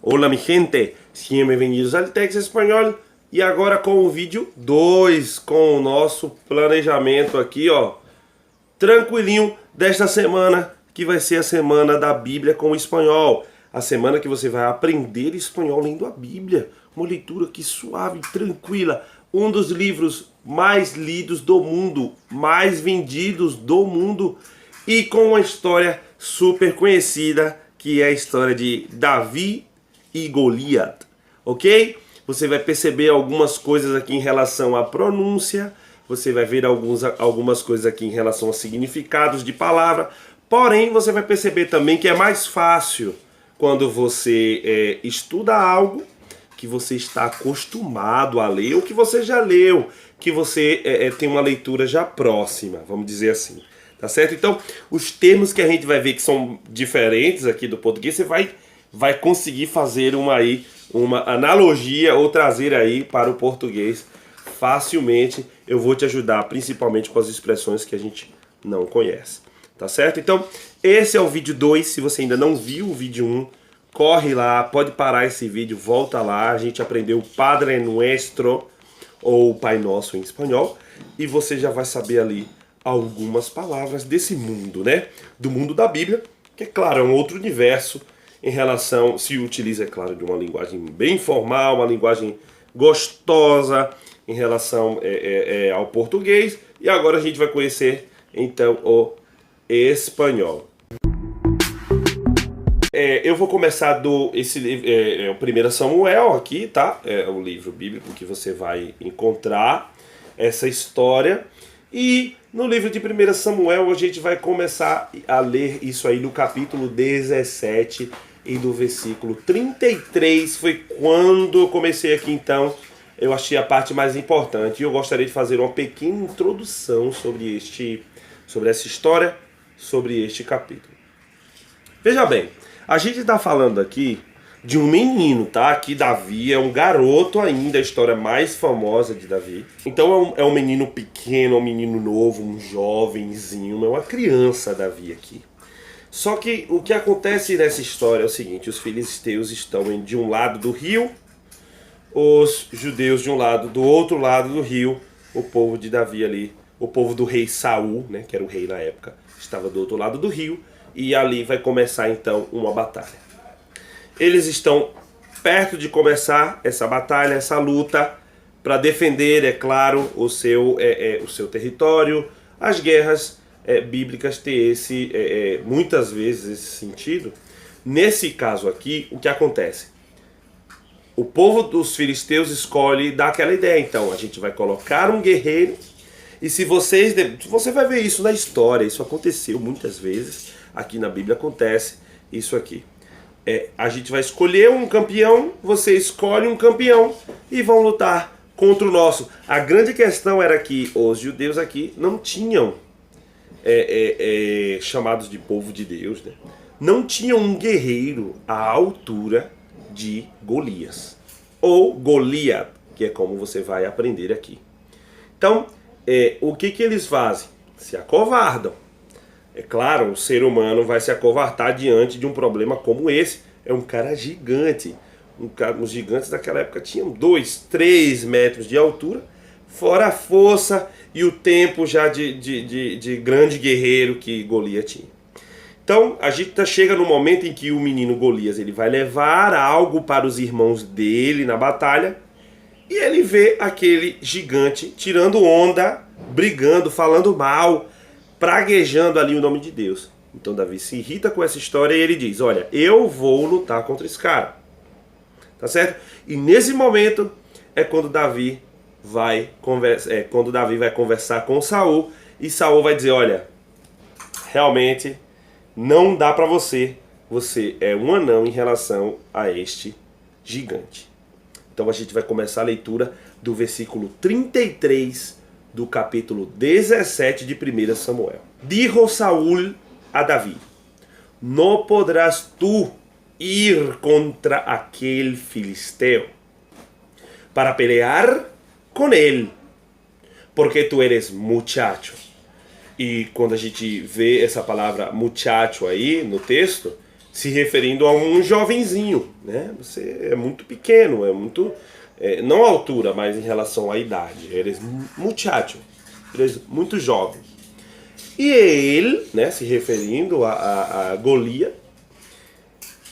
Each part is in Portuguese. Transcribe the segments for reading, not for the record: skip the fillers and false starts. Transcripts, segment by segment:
Olá, mi gente, sejam bem-vindos ao Tex Espanhol. E agora com o vídeo 2, com o nosso planejamento aqui, ó, tranquilinho desta semana, que vai ser a semana da Bíblia com o espanhol. A semana que você vai aprender espanhol lendo a Bíblia. Uma leitura aqui suave, tranquila. Um dos livros mais lidos do mundo, mais vendidos do mundo. E com uma história super conhecida, que é a história de Davi e Goliat, ok? Você vai perceber algumas coisas aqui em relação à pronúncia, você vai ver algumas coisas aqui em relação a significados de palavra, porém você vai perceber também que é mais fácil quando você estuda algo que você está acostumado a ler, ou que você já leu, que você tem uma leitura já próxima, vamos dizer assim. Tá certo? Então, os termos que a gente vai ver que são diferentes aqui do português, você vai conseguir fazer uma analogia ou trazer aí para o português facilmente. Eu vou te ajudar, principalmente com as expressões que a gente não conhece. Tá certo? Então, esse é o vídeo 2. Se você ainda não viu o vídeo 1, corre lá, pode parar esse vídeo, volta lá. A gente aprendeu o Padre Nuestro, ou Pai Nosso em espanhol, e você já vai saber ali algumas palavras desse mundo, né? Do mundo da Bíblia, que é claro, é um outro universo em relação, se utiliza, é claro, de uma linguagem bem formal, uma linguagem gostosa em relação ao português. E agora a gente vai conhecer, então, o espanhol. Eu vou começar esse livro, o 1 Samuel aqui, tá? É o livro bíblico que você vai encontrar essa história. E no livro de 1 Samuel a gente vai começar a ler isso aí no capítulo 17 e do versículo 33. Foi quando eu comecei aqui, então eu achei a parte mais importante. E eu gostaria de fazer uma pequena introdução sobre essa história, sobre este capítulo. Veja bem, a gente está falando aqui de um menino, tá? Aqui Davi é um garoto ainda, a história mais famosa de Davi. Então é um menino pequeno, um menino novo, um jovenzinho, é uma criança Davi aqui. Só que o que acontece nessa história é o seguinte: os filisteus estão de um lado do rio, os judeus de um lado, do outro lado do rio, o povo de Davi ali, o povo do rei Saul, né, que era o rei na época, estava do outro lado do rio, e ali vai começar então uma batalha. Eles estão perto de começar essa batalha, essa luta, para defender, é claro, o seu território. As guerras bíblicas têm muitas vezes esse sentido. Nesse caso aqui, o que acontece? O povo dos filisteus escolhe dar aquela ideia. Então, a gente vai colocar um guerreiro. E se você vai ver isso na história, isso aconteceu muitas vezes. Aqui na Bíblia acontece isso aqui. A gente vai escolher um campeão, você escolhe um campeão e vão lutar contra o nosso. A grande questão era que os judeus aqui não tinham chamados de povo de Deus, né? Não tinham um guerreiro à altura de Golias, ou Goliat, que é como você vai aprender aqui. Então, o que eles fazem? Se acovardam. É claro, o ser humano vai se acovardar diante de um problema como esse. É um cara gigante. Os gigantes daquela época tinham 2, 3 metros de altura, fora a força e o tempo já de grande guerreiro que Golias tinha. Então, a gente chega no momento em que o menino Golias ele vai levar algo para os irmãos dele na batalha, e ele vê aquele gigante tirando onda, brigando, falando mal, praguejando ali o nome de Deus. Então Davi se irrita com essa história e ele diz: olha, eu vou lutar contra esse cara. Tá certo? E nesse momento é quando Davi vai conversar com Saul, e Saul vai dizer: olha, realmente não dá para você é um anão em relação a este gigante. Então a gente vai começar a leitura do versículo 33 do capítulo 17 de 1 Samuel. Dijo Saúl a Davi: no podrás tú ir contra aquel filisteo para pelear con él, porque tú eres muchacho. E quando a gente vê essa palavra muchacho aí no texto, se referindo a um jovenzinho, né? Você é muito pequeno, é muito... não a altura, mas em relação à idade. Eres muchacho, eres muito jovem. E ele, né, se referindo a Golias,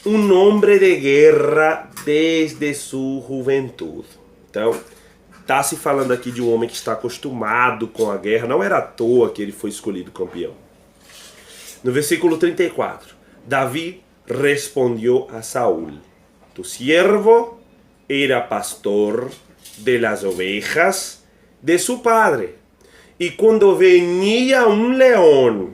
um homem de guerra desde sua juventude. Então, está se falando aqui de um homem que está acostumado com a guerra. Não era à toa que ele foi escolhido campeão. No versículo 34, Davi respondeu a Saúl: Tu siervo era pastor de las ovejas de su padre. E quando venia um leão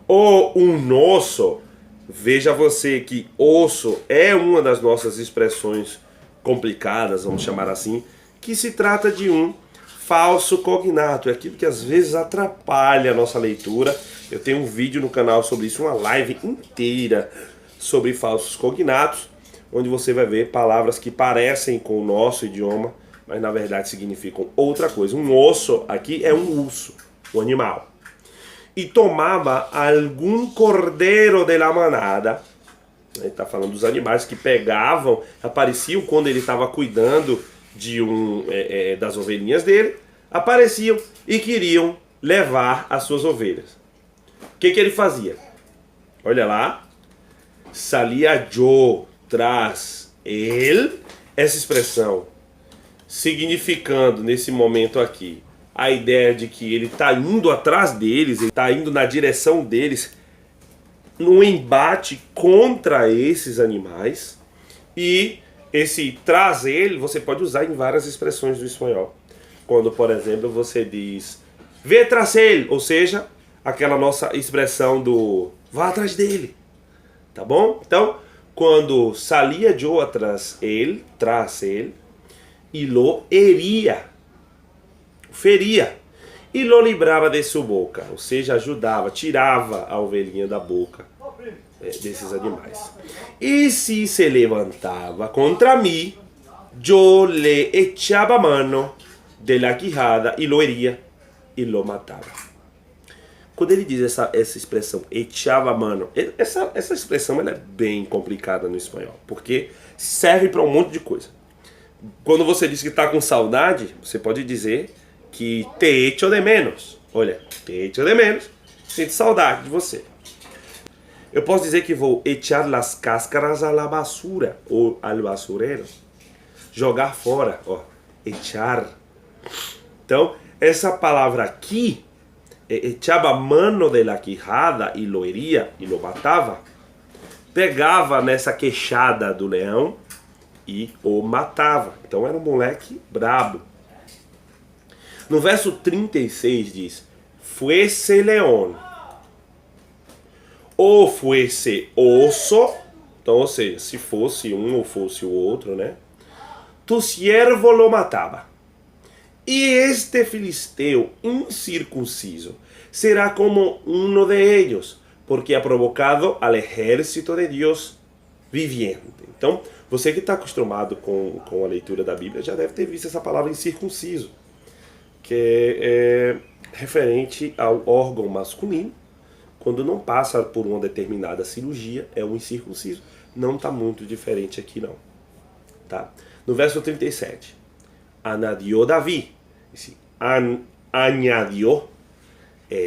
ou um osso, veja você que osso é uma das nossas expressões complicadas, vamos chamar assim, que se trata de um falso cognato, é aquilo que às vezes atrapalha a nossa leitura. Eu tenho um vídeo no canal sobre isso, uma live inteira sobre falsos cognatos, onde você vai ver palavras que parecem com o nosso idioma, mas na verdade significam outra coisa. Um osso aqui é um urso, um animal. E tomava algum cordeiro de la manada. Ele está falando dos animais que pegavam, apareciam quando ele estava cuidando de das ovelhinhas dele, apareciam e queriam levar as suas ovelhas. O que ele fazia? Olha lá. Salia yo tras ele. Essa expressão significando nesse momento aqui a ideia de que ele está indo atrás deles, ele está indo na direção deles, num embate contra esses animais. E esse traz ele você pode usar em várias expressões do espanhol. Quando, por exemplo, você diz vê tras ele, ou seja, aquela nossa expressão do vá atrás dele, tá bom? Então, quando salia yo atrás ele, tras ele, e lo heria, feria, e lo librava de sua boca, ou seja, ajudava, tirava a ovelhinha da boca desses animais. E se levantava contra mim, yo le echava mano de la quijada e lo heria e lo matava. Quando ele diz essa expressão, echava mano, essa expressão ela é bem complicada no espanhol, porque serve para um monte de coisa. Quando você diz que está com saudade, você pode dizer que te echo de menos. Olha, te echo de menos, sinto saudade de você. Eu posso dizer que vou echar las cáscaras a la basura ou al basurero. Jogar fora, ó, echar. Então, essa palavra aqui, echava mano de la quijada e lo heria e lo matava, pegava nessa queixada do leão e o matava. Então era um moleque brabo. No verso 36 diz: fuese león ou fuese osso. Então, ou seja, se fosse um ou fosse o outro, né? Tu siervo lo matava. E este filisteu incircunciso será como uno de ellos, porque ha provocado al ejército de Dios viviente. Então, você que está acostumado com a leitura da Bíblia já deve ter visto essa palavra incircunciso, que é referente ao órgão masculino. Quando não passa por uma determinada cirurgia, é um incircunciso. Não está muito diferente aqui não. Tá? No verso 37, anadió Davi. Esse añadió,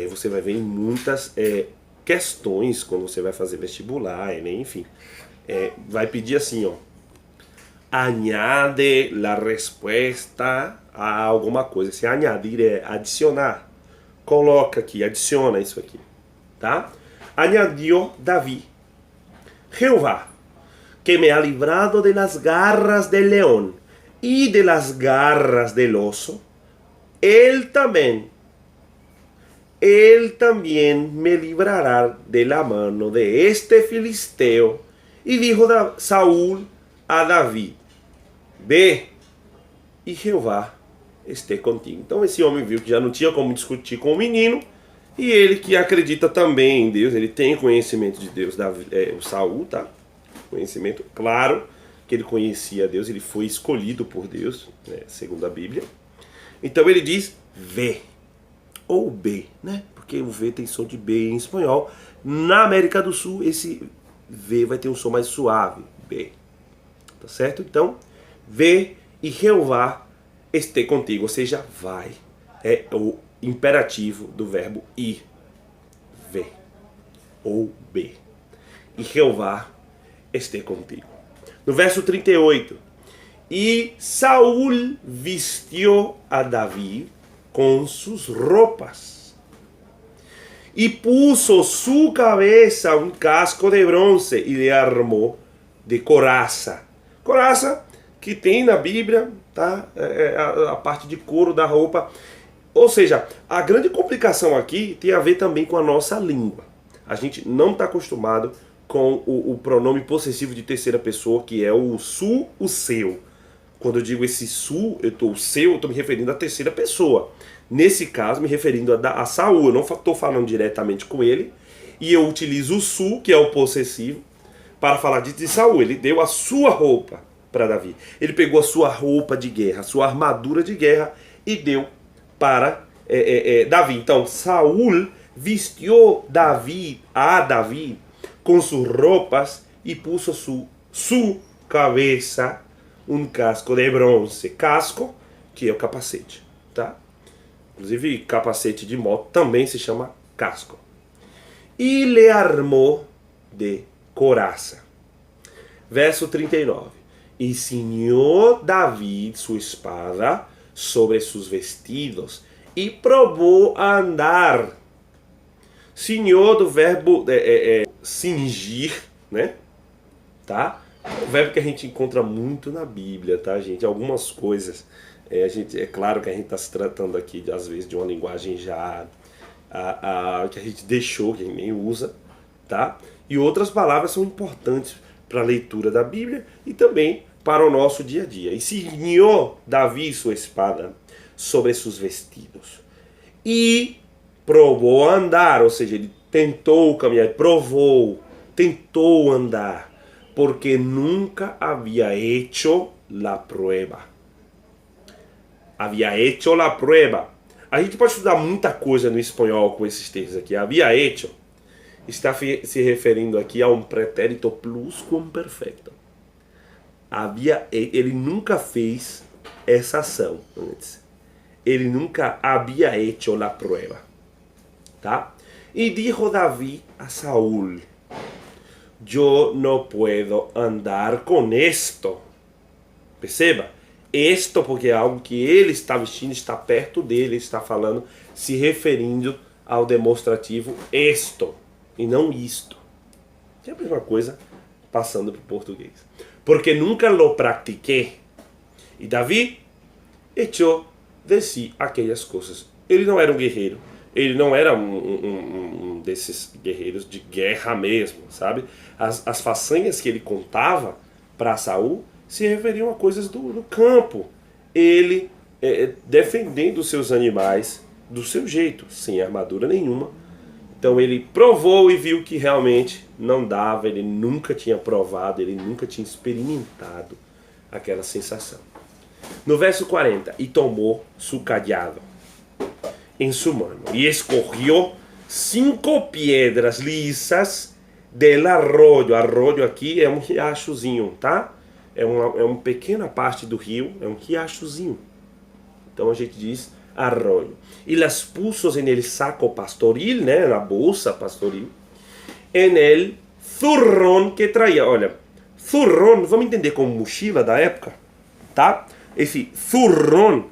você vai ver em muitas questões quando você vai fazer vestibular, enfim. Vai pedir assim, ó. Añade la respuesta a alguma coisa. Se añadir é adicionar. Coloca aqui, adiciona isso aqui. Tá? Añadió Davi: Jehová, que me ha librado de las garras del león y de las garras del oso, Él también me librará de la mano de este filisteo. Y dijo Saúl a Davi: Ve, e Jeová esteja contigo. Então esse homem viu que já não tinha como discutir com o menino, e ele que acredita também em Deus, ele tem conhecimento de Deus, o Saúl, tá? Conhecimento, claro que ele conhecia Deus, ele foi escolhido por Deus, né, segundo a Bíblia. Então ele diz V, ou B, né? Porque o V tem som de B em espanhol. Na América do Sul, esse V vai ter um som mais suave, B. Tá certo? Então, ve e Jeová esteja contigo, ou seja, vai. É o imperativo do verbo ir. Ve ou B. E Jeová esteja contigo. No verso 38. E Saúl vestiu a Davi com suas roupas e puso sua cabeça um casco de bronze e lhe armou de coraça. Coraça que tem na Bíblia, tá? A parte de couro da roupa. Ou seja, a grande complicação aqui tem a ver também com a nossa língua. A gente não está acostumado com o pronome possessivo de terceira pessoa, que é o su, o seu. Quando eu digo esse su, o seu, eu estou me referindo à terceira pessoa. Nesse caso, me referindo a Saúl. Eu não estou falando diretamente com ele. E eu utilizo o su, que é o possessivo, para falar de Saúl. Ele deu a sua roupa para Davi. Ele pegou a sua roupa de guerra, a sua armadura de guerra e deu para Davi. Então, Saúl vestiu a Davi com suas roupas e puso sua cabeça um casco de bronze. Casco, que é o capacete, tá? Inclusive, capacete de moto também se chama casco. E lhe armou de coraça. Verso 39. E cingiu Davi sua espada sobre seus vestidos e provou a andar. Cingiu do verbo cingir, né? Tá? É um verbo que a gente encontra muito na Bíblia, tá, gente? Algumas coisas, é claro que a gente está se tratando aqui, às vezes, de uma linguagem já que a gente deixou, que a gente nem usa, tá? E outras palavras são importantes para a leitura da Bíblia e também para o nosso dia a dia. E cingiu Davi sua espada sobre seus vestidos e provou a andar, ou seja, ele tentou caminhar, tentou andar, porque nunca havia hecho la prueba. Havia hecho la prueba. A gente pode estudar muita coisa no espanhol com esses termos aqui. Havia hecho está se referindo aqui a um pretérito pluscuamperfecto. Ele nunca fez essa ação antes. Ele nunca havia hecho la prueba. Tá? E dijo Davi a Saúl: eu não puedo andar com esto. Perceba? Esto porque é algo que ele está vestindo, está perto dele, está falando, se referindo ao demonstrativo esto, e não isto. É a mesma coisa passando para o português. Porque nunca lo pratiquei. E Davi echou de si aquelas coisas. Ele não era um guerreiro. Ele não era um desses guerreiros de guerra mesmo, sabe? As façanhas que ele contava para Saúl se referiam a coisas do campo. Ele defendendo os seus animais do seu jeito, sem armadura nenhuma. Então ele provou e viu que realmente não dava, ele nunca tinha provado, ele nunca tinha experimentado aquela sensação. No verso 40, e tomou su cajado em sua mão e escorreu 5 pedras lisas del arroyo. Arroyo aqui é um riachozinho, tá? É uma pequena parte do rio, é um riachozinho. Então a gente diz arroyo. E las puso en el saco pastoril, né, na bolsa pastoril, en el zurrón que traía. Olha, zurrón, vamos entender como mochila da época, tá? Esse zurrón,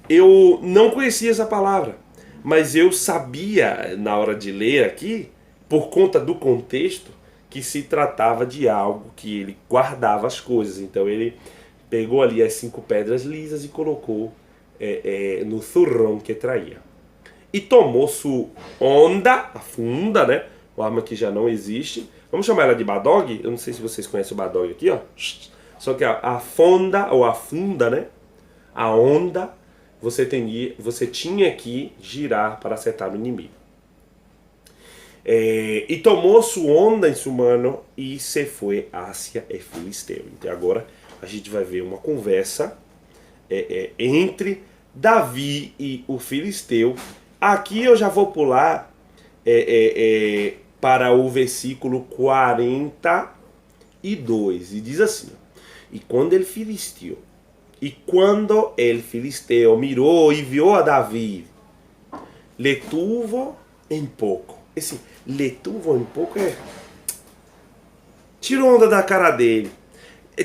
eu não conhecia essa palavra, mas eu sabia na hora de ler aqui, por conta do contexto, que se tratava de algo que ele guardava as coisas. Então ele pegou ali as 5 pedras lisas e colocou no zurrón que traía. E tomou sua onda, a funda, né? Uma arma que já não existe. Vamos chamar ela de badog? Eu não sei se vocês conhecem o badog aqui, ó. Só que a fonda, ou a funda, né? A onda, você tinha que girar para acertar o inimigo. E tomou sua onda em sua mano e se foi hacia o filisteu. Então agora a gente vai ver uma conversa entre Davi e o filisteu. Aqui eu já vou pular para o versículo 42. E diz assim: E quando el filisteo mirou e viu a Davi, le tuvo em pouco. Esse le tuvo em pouco tirou onda da cara dele.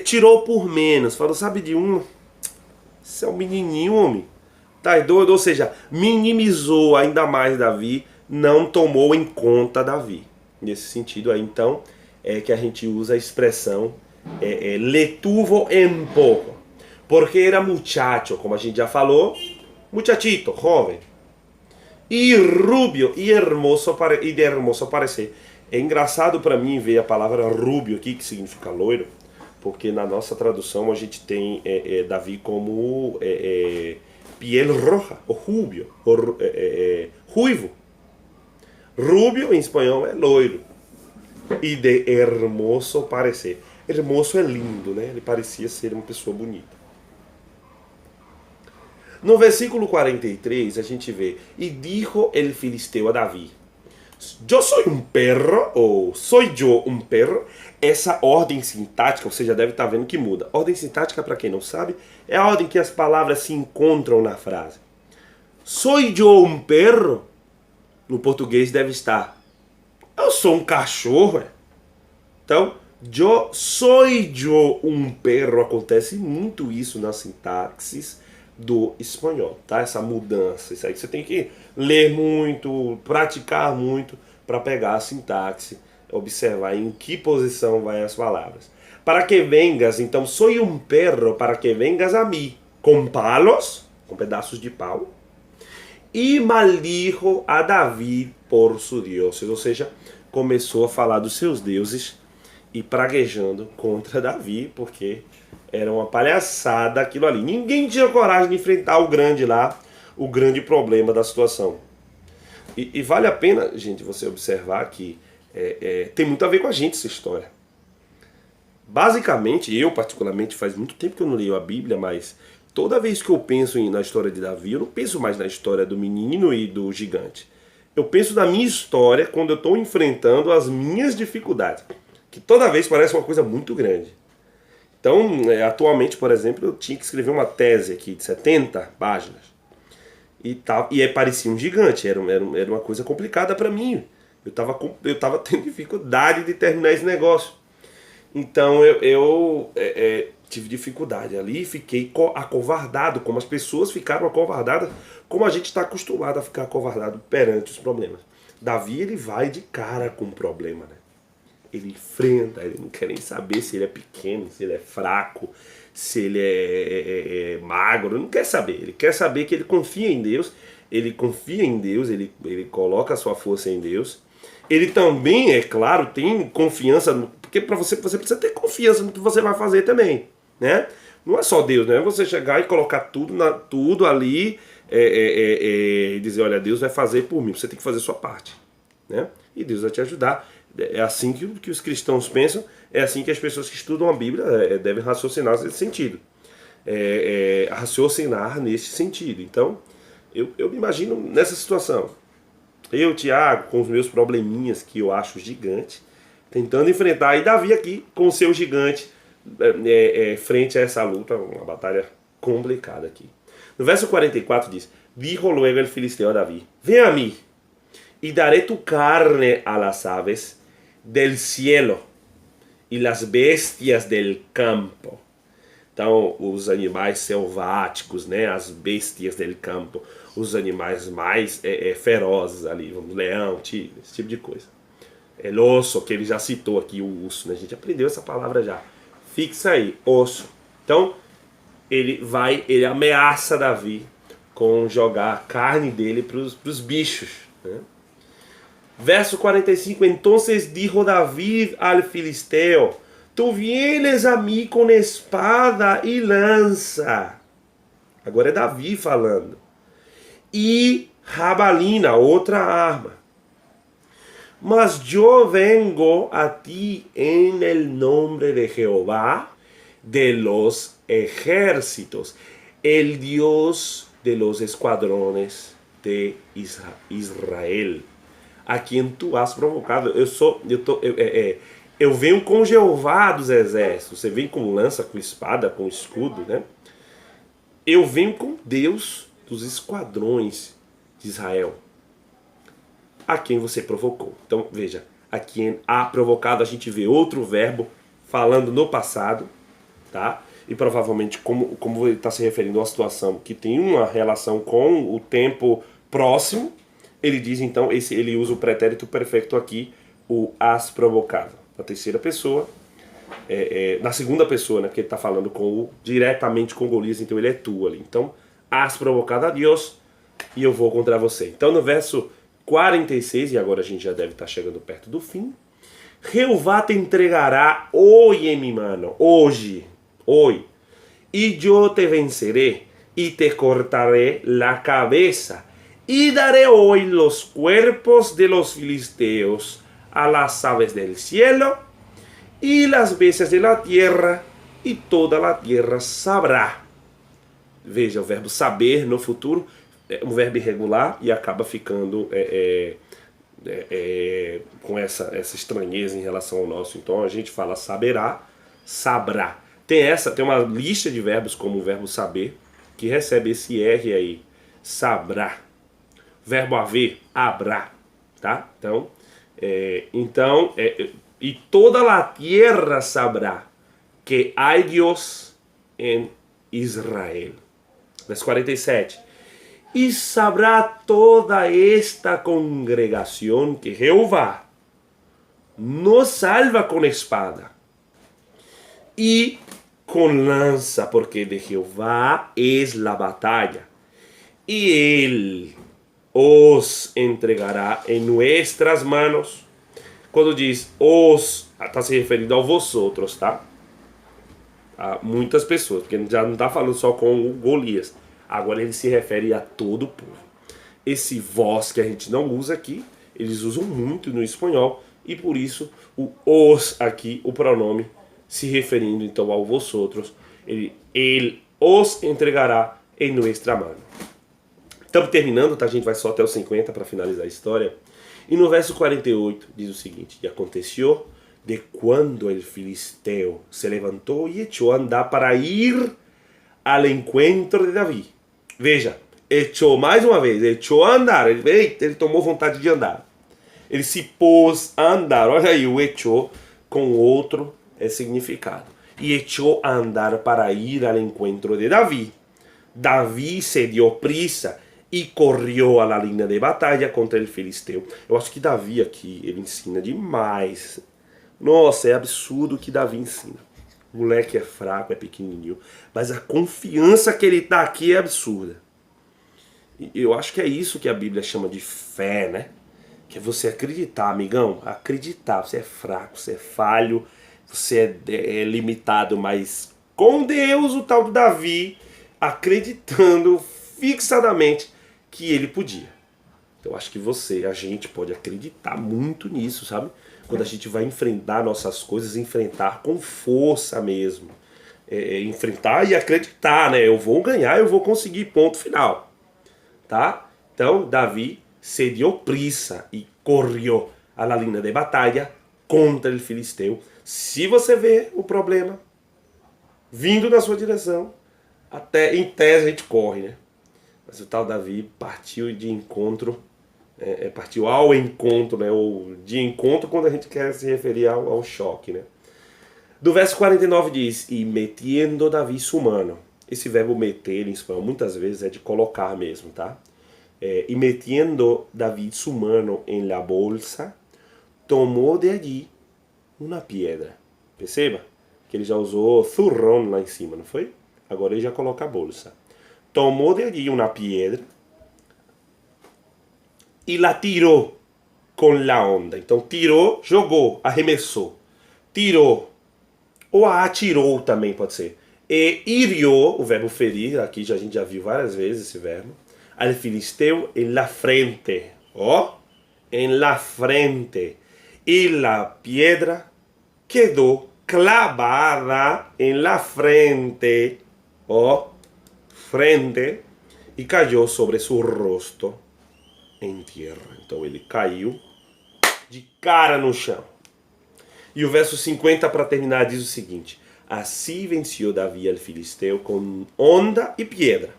Tirou por menos. Falou, sabe de uma? Você é um menininho, homem. Tá doido? Ou seja, minimizou ainda mais Davi, não tomou em conta Davi. Nesse sentido aí, então, é que a gente usa a expressão le tuvo en poco. Porque era muchacho, como a gente já falou, muchachito, jovem. E rubio, e de hermoso parecer. É engraçado para mim ver a palavra rubio aqui, que significa loiro, porque na nossa tradução a gente tem Davi como piel roja, ou rubio, ou ruivo. Rubio em espanhol é loiro. E de hermoso parecer. Hermoso é lindo, né? Ele parecia ser uma pessoa bonita. No versículo 43 a gente vê: E dijo el filisteo a Davi: Eu sou um perro, ou sou eu um perro. Essa ordem sintática, você já deve estar vendo que muda. Ordem sintática, para quem não sabe, é a ordem que as palavras se encontram na frase. Sou eu um perro? No português deve estar: Eu sou um cachorro. Então, eu sou eu um perro. Acontece muito isso na sintaxe do espanhol, tá? Essa mudança, isso aí que você tem que ler muito, praticar muito para pegar a sintaxe, observar em que posição vai as palavras. Para que vengas, então, sou um perro para que vengas a mim com palos, com pedaços de pau, e maldijo a Davi por su Deus, ou seja, começou a falar dos seus deuses e praguejando contra Davi, porque era uma palhaçada aquilo ali. Ninguém tinha coragem de enfrentar o grande lá, o grande problema da situação. E vale a pena, gente, você observar que tem muito a ver com a gente essa história. Basicamente, eu particularmente, faz muito tempo que eu não leio a Bíblia, mas toda vez que eu penso na história de Davi, eu não penso mais na história do menino e do gigante. Eu penso na minha história quando eu estou enfrentando as minhas dificuldades, que toda vez parece uma coisa muito grande. Então, atualmente, por exemplo, eu tinha que escrever uma tese aqui de 70 páginas. E parecia um gigante, era uma coisa complicada para mim. Eu tava tendo dificuldade de terminar esse negócio. Então, eu tive dificuldade ali e fiquei acovardado, como as pessoas ficaram acovardadas, como a gente está acostumado a ficar acovardado perante os problemas. Davi, ele vai de cara com o problema, né? Ele enfrenta, ele não quer nem saber se ele é pequeno, se ele é fraco, se ele é magro, não quer saber. Ele quer saber que ele confia em Deus, ele coloca a sua força em Deus. Ele também, é claro, tem confiança, porque para você precisa ter confiança no que você vai fazer também, né? Não é só Deus, né? Você chegar e colocar tudo ali e dizer, olha, Deus vai fazer por mim, você tem que fazer a sua parte, né? E Deus vai te ajudar. É assim que os cristãos pensam, é assim que as pessoas que estudam a Bíblia devem raciocinar nesse sentido. Raciocinar nesse sentido. Então, eu me imagino nessa situação. Eu, Tiago, com os meus probleminhas que eu acho gigante, tentando enfrentar, e Davi aqui com o seu gigante frente a essa luta, uma batalha complicada aqui. No verso 44 diz: Dijo luego el filisteo a Davi: Ven a mí, y daré tu carne a las aves del cielo e las bestias del campo. Então, os animais selváticos, né, as bestias del campo, os animais mais ferozes ali, leão, tigre, esse tipo de coisa. Osso, que ele já citou aqui, o urso, né? A gente aprendeu essa palavra já. Fixa aí, osso. Então, ele ameaça Davi com jogar a carne dele para os bichos, né? Verso 45, entonces dijo David al filisteo: Tu vienes a mim com espada e lança. Agora é Davi falando. E jabalina, outra arma. Mas yo vengo a ti en el nombre de Jehová de los ejércitos, el Dios de los escuadrones de Israel, a quem tu has provocado. Eu venho com Jeová dos exércitos. Você vem com lança, com espada, com escudo, né? Eu venho com Deus dos esquadrões de Israel, a quem você provocou. Então, veja, a quem há provocado, a gente vê outro verbo falando no passado, tá? E provavelmente, como ele está se referindo a uma situação que tem uma relação com o tempo próximo, ele diz então, ele usa o pretérito perfeito aqui, o has provocado. Na terceira pessoa, na segunda pessoa, né? Porque ele está falando diretamente com Golias, então ele é tu ali. Então, has provocado a Deus e eu vou contra você. Então, no verso 46, e agora a gente já deve estar chegando perto do fim, Jeová te entregará hoje em mi mano, hoje, y yo te venceré y te cortaré la cabeza y daré hoy los cuerpos de los filisteos a las aves del cielo y las bestias de la tierra y toda la tierra sabrá. Veja, o verbo saber no futuro é um verbo irregular e acaba ficando com essa estranheza em relação ao nosso. Então a gente fala saberá, sabrá. Tem uma lista de verbos como o verbo saber, que recebe esse R aí, sabrá. Verbo haver, habrá, tá? Então, e toda a tierra sabrá que há Deus em Israel. Verso 47. E sabrá toda esta congregação que Jeová nos salva com espada e com lança, porque de Jeová es la batalla, e Ele os entregará em nuestras manos. Quando diz os, está se referindo ao vosotros, tá? A muitas pessoas, porque já não está falando só com o Golias. Agora ele se refere a todo o povo. Esse vós que a gente não usa aqui, eles usam muito no espanhol, e por isso o os aqui, o pronome, se referindo então ao vosotros, ele os entregará em nuestra mano. Estamos terminando, tá? A gente vai só até os 50 para finalizar a história. E no verso 48 diz o seguinte: E aconteceu de quando el filisteo se levantou e echou a andar para ir al encontro de Davi. Veja, echou mais uma vez, echou a andar. Ele tomou vontade de andar. Ele se pôs a andar. Olha aí, o echou com outro significado. E echou a andar para ir al encontro de Davi. Davi se deu prisa e correu à linha de batalha contra o filisteu. Eu acho que Davi aqui, ele ensina demais. Nossa, é absurdo o que Davi ensina. O moleque é fraco, é pequenininho, mas a confiança que ele tá aqui é absurda. E eu acho que é isso que a Bíblia chama de fé, né? Que é você acreditar, amigão. Acreditar. Você é fraco, você é falho, você é limitado, mas com Deus, o tal do Davi, acreditando fixadamente que ele podia. Então eu acho que a gente pode acreditar muito nisso, sabe? Quando a gente vai enfrentar nossas coisas, enfrentar com força mesmo. Enfrentar e acreditar, né? Eu vou ganhar, eu vou conseguir, ponto final. Tá? Então Davi se deu prisa e correu à linha de batalha contra o filisteu. Se você vê o problema vindo na sua direção, até em tese a gente corre, né? Mas o tal Davi partiu de encontro, partiu ao encontro, né? Ou de encontro quando a gente quer se referir ao choque, né? Do verso 49 diz: E metiendo Davi su mano. Esse verbo meter em espanhol muitas vezes é de colocar mesmo, tá? E metiendo Davi su mano en la bolsa, tomou de allí uma pedra. Perceba que ele já usou zurrón lá em cima, não foi? Agora ele já coloca a bolsa. Tomou de allí uma pedra e la tirou com la onda. Então tirou, jogou, arremessou. Tirou, ou atirou também pode ser. E hirió, o verbo ferir, aqui a gente já viu várias vezes esse verbo, al filisteu en la frente. Ó, en la frente. E la piedra quedou clavada en la frente. Ó, frente, e caiu sobre seu rosto em terra. Então ele caiu de cara no chão. E o verso 50 para terminar diz o seguinte: assim venceu Davi al filisteu com onda e pedra.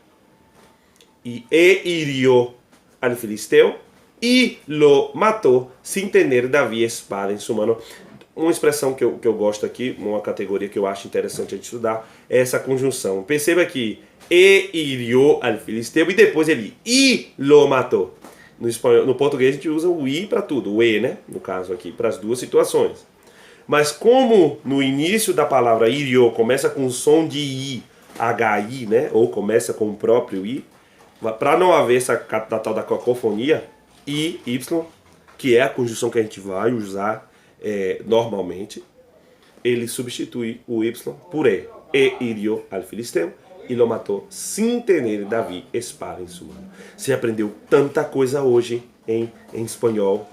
E hirió al filisteu e lo matou sem ter Davi espada em sua mão. Uma expressão que eu gosto aqui, uma categoria que eu acho interessante a gente estudar, é essa conjunção. Perceba que hirió al filisteu e depois ele e lo matou. No português a gente usa o i para tudo, o e, né? No caso aqui, para as duas situações. Mas como no início da palavra hirió começa com o som de i, hi, né? Ou começa com o próprio i, para não haver essa tal da cacofonia, i, y, que é a conjunção que a gente vai usar normalmente, ele substitui o y por e hirió al filisteu e lo matou sem ter Davi espada em sua mão. Você aprendeu tanta coisa hoje em espanhol,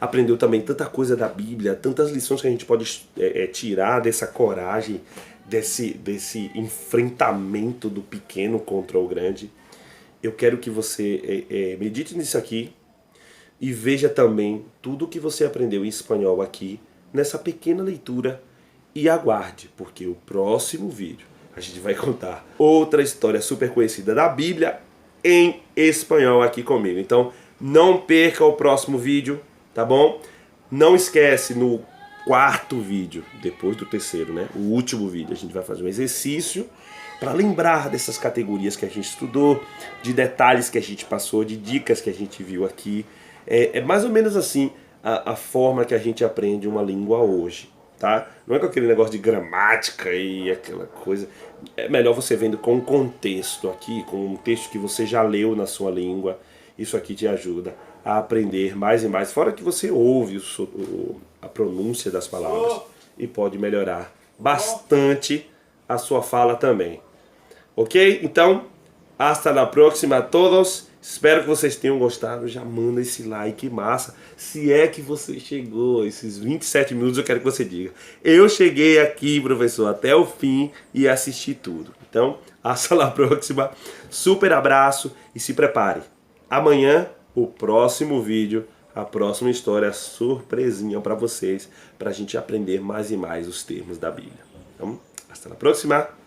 aprendeu também tanta coisa da Bíblia, tantas lições que a gente pode tirar dessa coragem, desse enfrentamento do pequeno contra o grande. Eu quero que você medite nisso aqui e veja também tudo que você aprendeu em espanhol aqui, nessa pequena leitura, e aguarde, porque o próximo vídeo a gente vai contar outra história super conhecida da Bíblia em espanhol aqui comigo. Então não perca o próximo vídeo, tá bom? Não esquece, no quarto vídeo, depois do terceiro, né? O último vídeo, a gente vai fazer um exercício para lembrar dessas categorias que a gente estudou, de detalhes que a gente passou, de dicas que a gente viu aqui. É mais ou menos assim a forma que a gente aprende uma língua hoje, tá? Não é com aquele negócio de gramática e aquela coisa. É melhor você vendo com um contexto aqui, com um texto que você já leu na sua língua. Isso aqui te ajuda a aprender mais e mais. Fora que você ouve a pronúncia das palavras e pode melhorar bastante a sua fala também. Ok? Então, hasta la próxima a todos. Espero que vocês tenham gostado. Já manda esse like massa. Se é que você chegou esses 27 minutos, eu quero que você diga: eu cheguei aqui, professor, até o fim e assisti tudo. Então, hasta la próxima. Super abraço e se prepare. Amanhã, o próximo vídeo, a próxima história surpresinha para vocês, para a gente aprender mais e mais os termos da Bíblia. Então, hasta la próxima.